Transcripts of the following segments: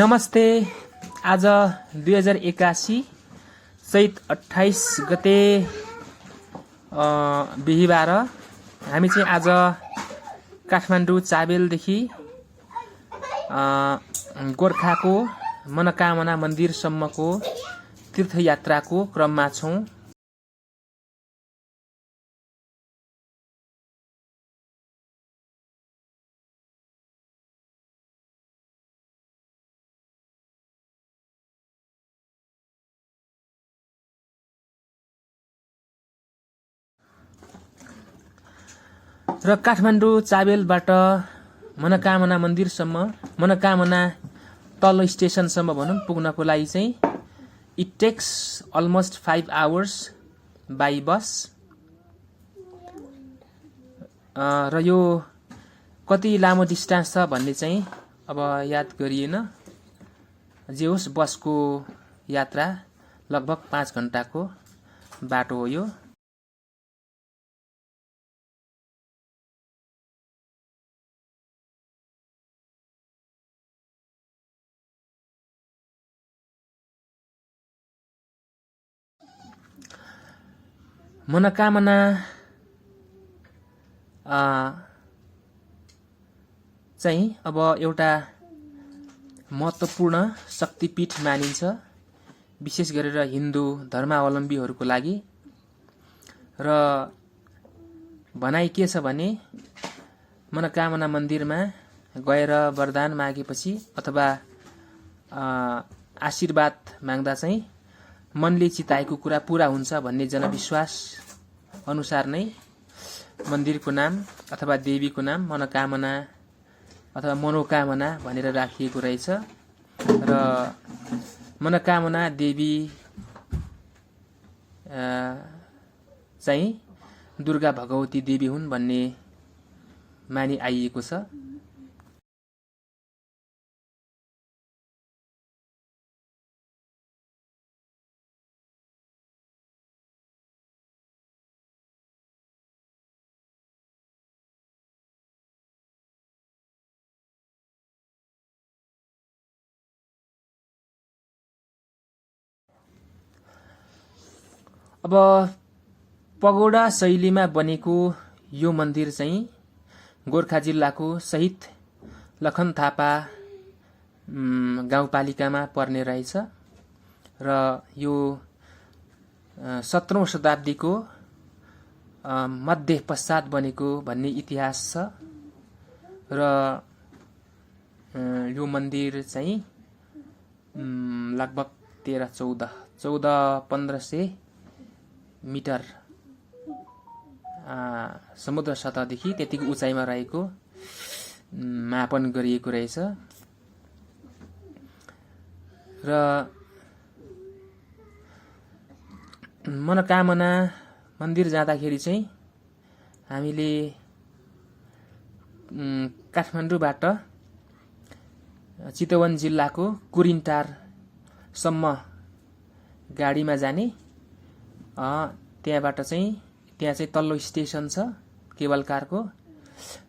नमस्ते। आज 2081 चैत 28 गते बिहीबार हामी चाहिँ आज काठमाडौँ चाबेलदेखि गोर्खाको मनोकामना मन्दिरसम्मको तीर्थयात्राको क्रममा छौं। र काठमाडौँ चाबेलबाट मनोकामना मन्दिरसम्म, मनोकामना तल स्टेसनसम्म भनौं पुग्नको लागि चाहिँ it takes almost 5 hours by bus. र यो कति लामो डिस्टेन्स छ भन्ने चाहिँ अब याद गरिएन। जे होस्, बसको यात्रा लगभग 5 घण्टाको बाटो हो यो। मनोकामना चाहिँ अब एउटा महत्त्वपूर्ण शक्तिपीठ मानिन्छ, विशेष गरेर हिन्दू धर्मावलम्बीहरूको लागि। र भनाइ के छ भने मनोकामना मन्दिरमा गएर वरदान मागेपछि अथवा आशीर्वाद माग्दा चाहिँ मनले चिताएको कुरा पूरा हुन्छ भन्ने जनविश्वास अनुसार नै मन्दिरको नाम अथवा देवीको नाम मनोकामना अथवा मनोकामना भनेर राखिएको रहेछ। र मनोकामना देवी चाहिँ दुर्गा भगवती देवी हुन् भन्ने मानि आइएको छ। अब पगोडा शैलीमा बनेको यो मन्दिर चाहिँ गोर्खा जिल्लाको शहीद लखन थापा गाउँपालिकामा पर्ने रहेछ। र यो 17औं शताब्दीको मध्य पश्चात बनेको भन्ने इतिहास छ। र यो मन्दिर चाहिँ लगभग 13-14-1500 मिटर समुद्र सतहदेखि त्यतिको उचाइमा रहेको मापन गरिएको रहेछ। र मनोकामना मन्दिर जाँदाखेरि चाहिँ हामीले काठमाडौँबाट चितवन जिल्लाको कुरिनटारसम्म गाडीमा जाने। त्यहाँ चाहिँ तल्लो स्टेसन छ केबल कारको,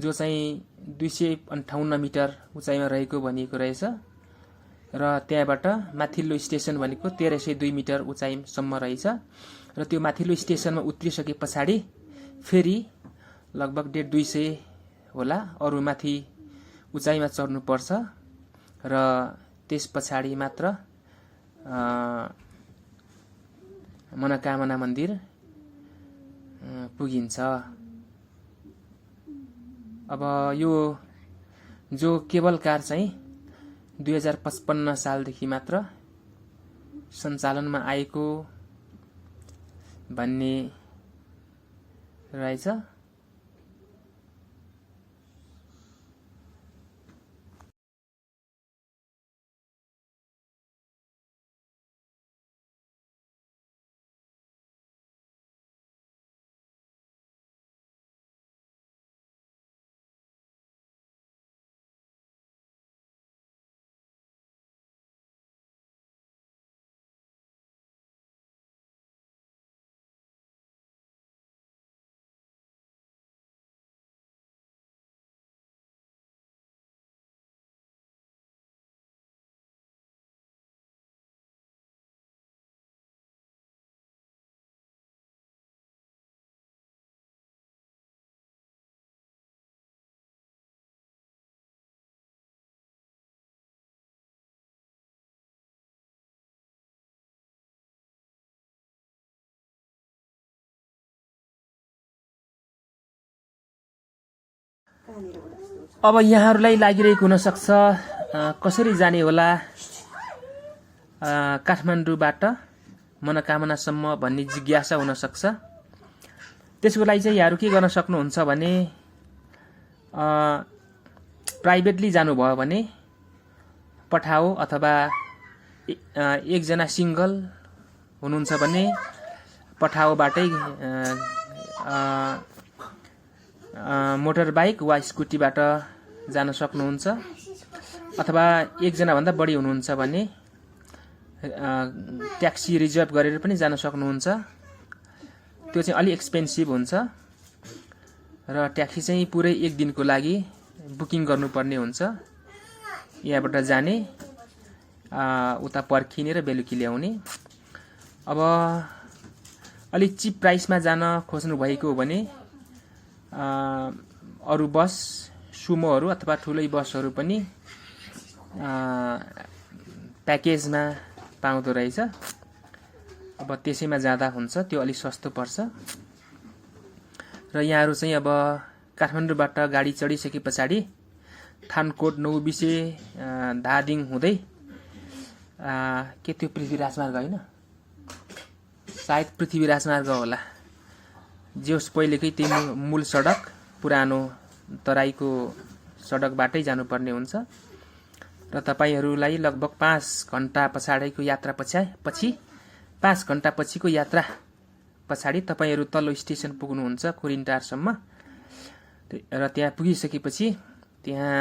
जो चाहिँ 258 मिटर उचाइमा रहेको भनिएको रहेछ। र त्यहाँबाट माथिल्लो स्टेसन भनेको 1302 मिटर उचाइसम्म रहेछ। र त्यो माथिल्लो स्टेसनमा उत्रिसके पछाडि फेरि लगभग 150 होला अरू माथि उचाइमा चढ्नुपर्छ। र त्यस पछाडि मात्र मनोकामना मन्दिर पुगिन्छ। अब यो जो केबल कार चाहिँ 2055 सालदेखि मात्र सञ्चालनमा आएको भन्ने रहेछ। अब यहाँहरूलाई लागिरहेको हुनसक्छ कसरी जाने होला काठमाडौँबाट मनोकामनासम्म भन्ने जिज्ञासा हुनसक्छ। त्यसको लागि चाहिँ यहाँहरू के गर्न सक्नुहुन्छ भने प्राइभेटली जानुभयो भने पठाओ अथवा एकजना सिङ्गल हुनुहुन्छ भने पठाओबाटै मोटर बाइक वा स्कुटीबाट जान सक्नुहुन्छ। अथवा एकजना भन्दा बढी हुनुहुन्छ भने ट्याक्सी रिजर्भ गरेर पनि जान सक्नुहुन्छ। त्यो चाहिँ अलि एक्सपेन्सिभ हुन्छ र ट्याक्सी चाहिँ पुरै एक दिनको लागि बुकिङ गर्नुपर्ने हुन्छ। यहाँबाट जाने उता पर्खिने र बेलुकी ल्याउने। अब अलि चिप प्राइसमा जान खोज्नु भएको हो भने अरू बस सुमोहरू अथवा ठुलै बसहरू पनि प्याकेजमा पाउँदो रहेछ। अब त्यसैमा जाँदा हुन्छ, त्यो अलिक सस्तो पर्छ। र यहाँहरू चाहिँ अब काठमाडौँबाट गाडी चढिसके पछाडि थानकोट नौबिसे धादिङ हुँदै के त्यो पृथ्वी राजमार्ग होइन, सायद पृथ्वी राजमार्ग होला, जोस पहिलेकै त्यो मूल सडक पुरानो तराईको सडकबाटै जानुपर्ने हुन्छ। र तपाईहरूलाई लगभग 5 घण्टा पछाडिको यात्रा पछि 5 घण्टा पछिको यात्रा पछाडि तपाईहरू तल्लो स्टेसन पुग्नुहुन्छ खोरिनटारसम्म। र त्यहाँ पुगिसकेपछि त्यहाँ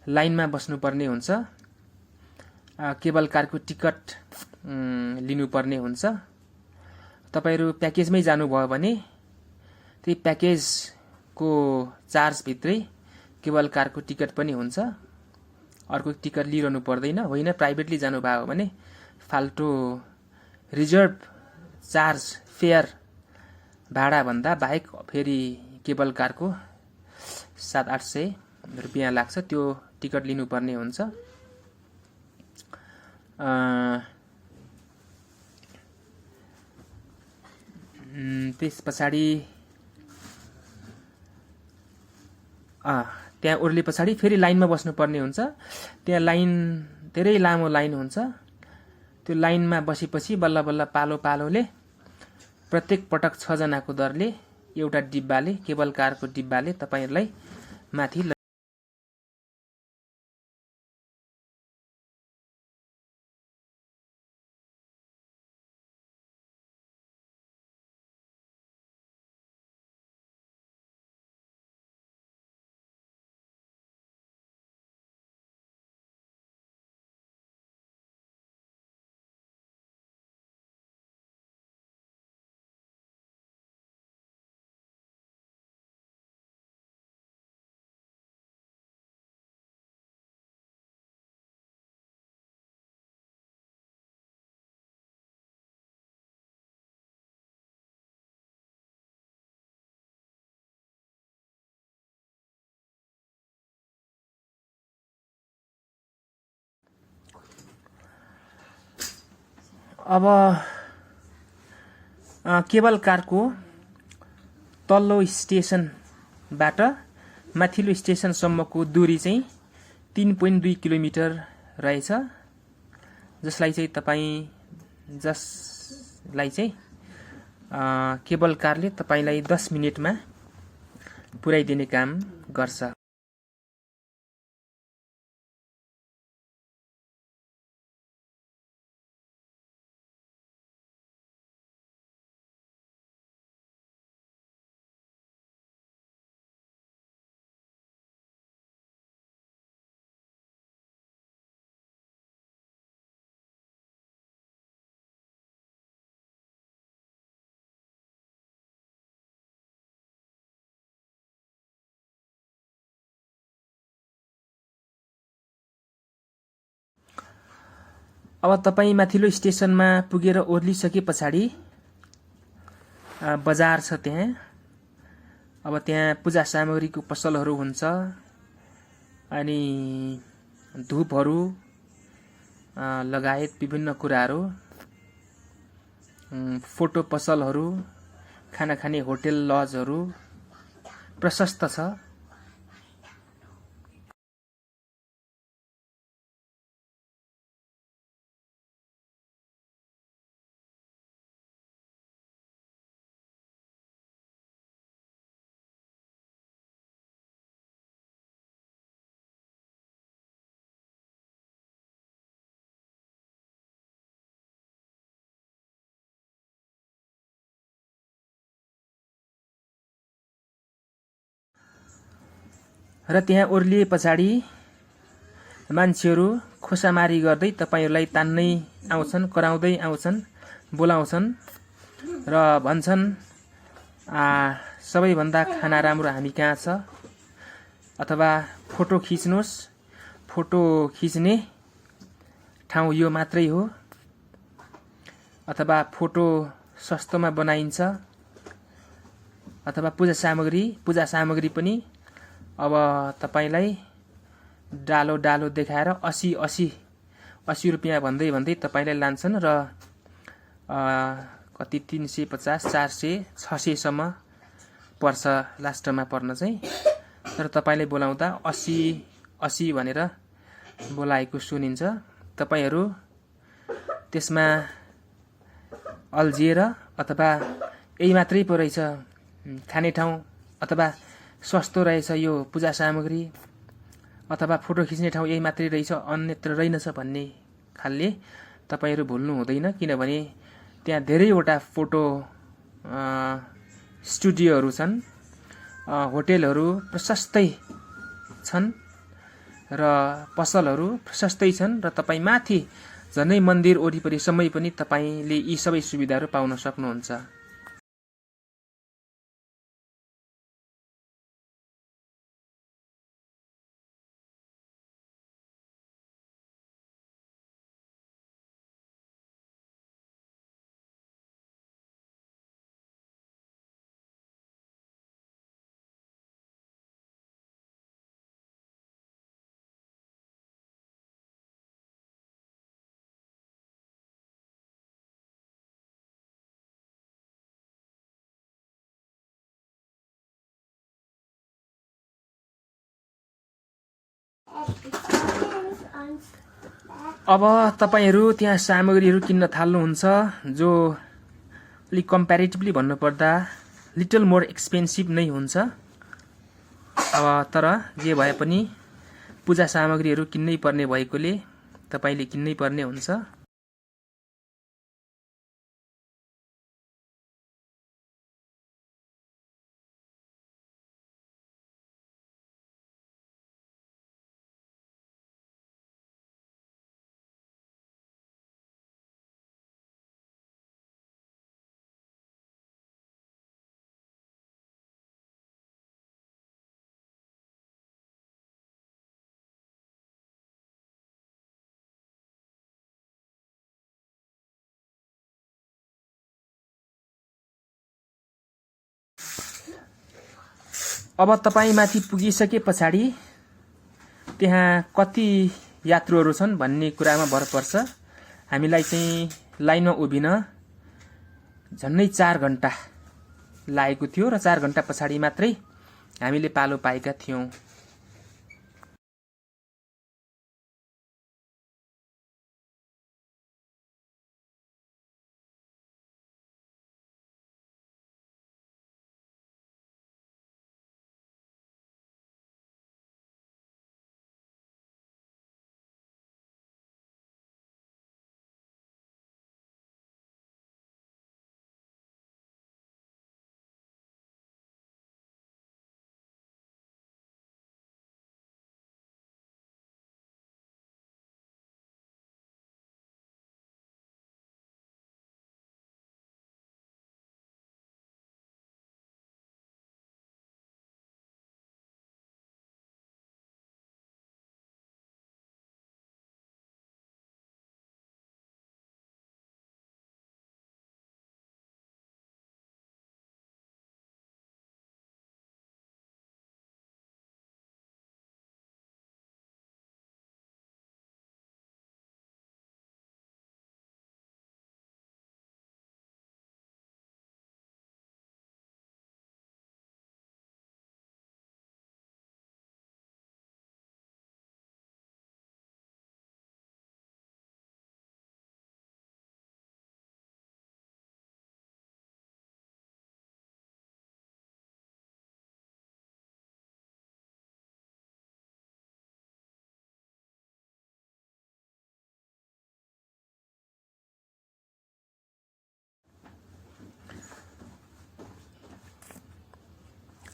लाइनमा बस्नुपर्ने हुन्छ। केबल कारको टिकट लिनुपर्ने हुन्छ। तपाईहरू प्याकेजमै जानुभयो भने त्यही प्याकेजको चार्जभित्रै केबल कारको टिकट पनि हुन्छ, अर्को टिकट लिइरहनु पर्दैन। होइन प्राइभेटली जानुभयो भने फाल्टो रिजर्भ चार्ज फेयर भाडाभन्दा बाहेक फेरि केबल कारको 700-800 रुपियाँ लाग्छ, त्यो टिकट लिनुपर्ने हुन्छ। त्यस पछाडि त्यहाँ ओर्ले पछाडि फेरि लाइनमा बस्नुपर्ने हुन्छ। त्यहाँ लाइन धेरै लामो लाइन हुन्छ। त्यो लाइनमा बसेपछि बल्ल बल्ल पालो पालोले प्रत्येक पटक 6 जनाको दरले एउटा डिब्बाले केबल कारको डिब्बाले तपाईहरुलाई माथि अब केबल कारको तल्लो स्टेसनबाट माथिल्लो स्टेसनसम्मको दूरी चाहिँ 3.2 किलोमिटर रहेछ, जसलाई चाहिँ केबल कारले तपाईलाई 10 मिनेटमा पुर्याइदिने काम गर्छ। अब तपाई माथिल्लो स्टेसनमा पुगेर ओर्लिसके पछाडि बजार छ त्यहाँ। अब त्यहाँ पूजा सामग्रीको पसलहरू हुन्छ, अनि धूपहरू लगायत विभिन्न कुराहरू, फोटो पसलहरू, खाना खाने होटल लजहरू प्रशस्त छ। र त्यहाँ ओर्लिए पछाडि मान्छेहरू खोसामारी गर्दै तपाईहरूलाई तान्नै आउँछन्, कराउँदै आउँछन्, बोलाउँछन् र भन्छन् सबैभन्दा खाना राम्रो हामी कहाँ छ, अथवा फोटो खिच्नुहोस्, फोटो खिच्ने ठाउँ यो मात्रै हो, अथवा फोटो सस्तोमा बनाइन्छ, अथवा पूजा सामग्री पनि अब तपाईलाई डालो डालो देखाएर 80 रुपियाँ भन्दै तपाईलाई लान्छन् र कति 350, 400, 600 सम्म पर्छ लास्टमा पर्न चाहिँ। तर तपाईले बोलाउँदा 80 भनेर बोलाएको सुनिन्छ। तपाईहरू त्यसमा अल्झिएर अथवा यही मात्रै पो रहेछ खाने ठाउँ, अथवा सस्तो रहेछ यो पूजा सामग्री, अथवा फोटो खिच्ने ठाउँ यही मात्रै रहेछ, अन्यत्र रहेनछ भन्ने खालले तपाईहरू भुल्नु हुँदैन। किनभने त्यहाँ धेरैवटा फोटो स्टुडियोहरू छन्, होटेलहरू प्रशस्तै छन् र पसलहरू प्रशस्तै छन् र तपाईँ माथि झनै मन्दिर वरिपरि सम्मै पनि तपाईले यी सबै सुविधाहरू पाउन सक्नुहुन्छ। अब तपाईहरू त्यहाँ सामग्रीहरू किन्न थाल्नुहुन्छ जो अलिक कम्प्यारेटिभली भन्नुपर्दा लिटल मोर एक्सपेन्सिभ नै हुन्छ। अब तर जे भए पनि पूजा सामग्रीहरू किन्नै पर्ने भएकोले तपाईले किन्नै पर्ने हुन्छ। अब तपाईँ माथि पुगिसके पछाडि त्यहाँ कति यात्रुहरू छन् भन्ने कुरामा भर पर्छ। हामीलाई चाहिँ लाइनमा उभिन झन्नै 4 घण्टा लागेको थियो र 4 घण्टा पछाडि मात्रै हामीले पालो पाएका थियौं।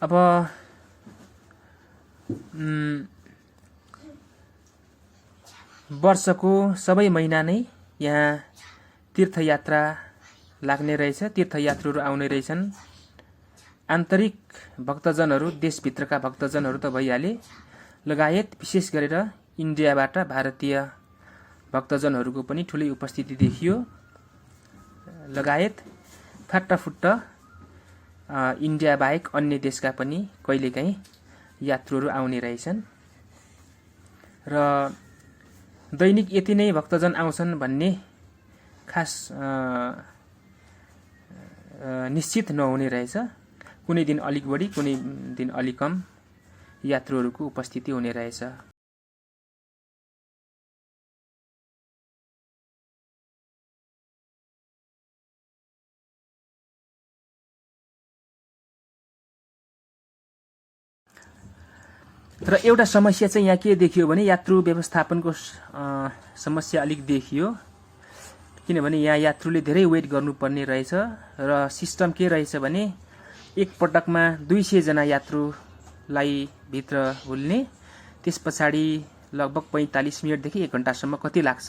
अब वर्षको सबै महिना नै यहाँ तीर्थयात्रा लाग्ने रहेछ, तीर्थयात्रुहरू आउने रहेछन्। आन्तरिक भक्तजनहरू, देशभित्रका भक्तजनहरू त भइहाले, लगायत विशेष गरेर इन्डियाबाट भारतीय भक्तजनहरूको पनि ठुलै उपस्थिति देखियो। लगायत फाटाफुट्ट इन्डिया बाहेक अन्य देशका पनि कहिलेकाहीँ यात्रुहरू आउने रहेछन् र दैनिक यति नै भक्तजन आउँछन् भन्ने खास निश्चित नहुने रहेछ। कुनै दिन अलिक बढी, कुनै दिन अलिक कम यात्रुहरूको उपस्थिति हुने रहेछ। र एउटा समस्या चाहिँ यहाँ के देखियो भने यात्रु व्यवस्थापनको समस्या अलिक देखियो, किनभने यहाँ यात्रुले धेरै वेट गर्नुपर्ने रहेछ र सिस्टम के रहेछ भने एक पटकमा 200 जना यात्रुलाई भित्र हुल्ने, त्यस पछाडि लगभग 45 मिनटदेखि 1 घण्टासम्म कति लाग्छ,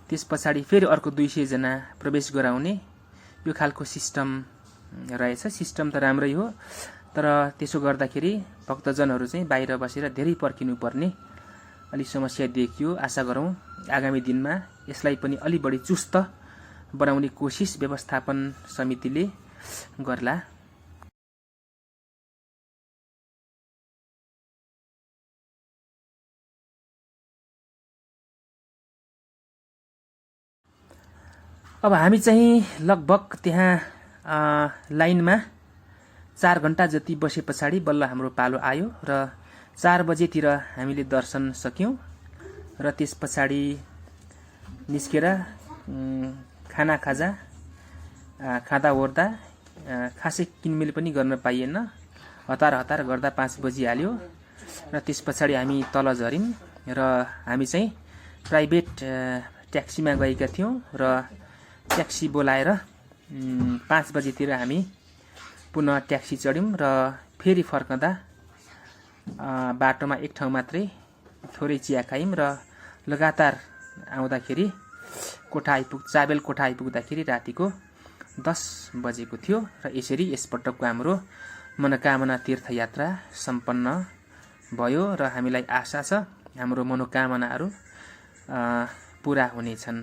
त्यस पछाडि फेरि अर्को 200 जना प्रवेश गराउने, यो खालको सिस्टम रहेछ। सिस्टम त राम्रै हो, तर त्यसो गर्दाखेरि भक्तजनहरू चाहिँ बाहिर बसेर धेरै पर्खिनु पर्ने अलि समस्या देखियो। आशा गरौँ आगामी दिनमा यसलाई पनि अलि बढी चुस्त बनाउने कोसिस व्यवस्थापन समितिले गर्ला। अब हामी चाहिँ लगभग त्यहाँ लाइनमा 4 घण्टा जति बसे पछाडि बल्ल हाम्रो पालो आयो र 4 बजेतिर हामीले दर्शन सक्यौं र त्यस पछाडि निस्केर खाना खाजा खाँदा ओर्दा खासै किनमेल पनि गर्न पाइएन। हतार गर्दा 5 बजिहाल्यो र त्यस पछाडि हामी तल झर्यौं र हामी चाहिँ प्राइभेट ट्याक्सीमा गएका थियौं र ट्याक्सी बोलाएर 5 बजेतिर हामी पुनः ट्याक्सी चढ्यौं र फेरि फर्कँदा बाटोमा एक ठाउँ मात्रै थोरै चिया खायौं र लगातार आउँदाखेरि चाबेल कोठा आइपुग्दाखेरि रातिको 10 बजेको थियो र यसरी यसपटकको हाम्रो मनोकामना तीर्थयात्रा सम्पन्न भयो र हामीलाई आशा छ हाम्रो मनोकामनाहरू पूरा हुनेछन्।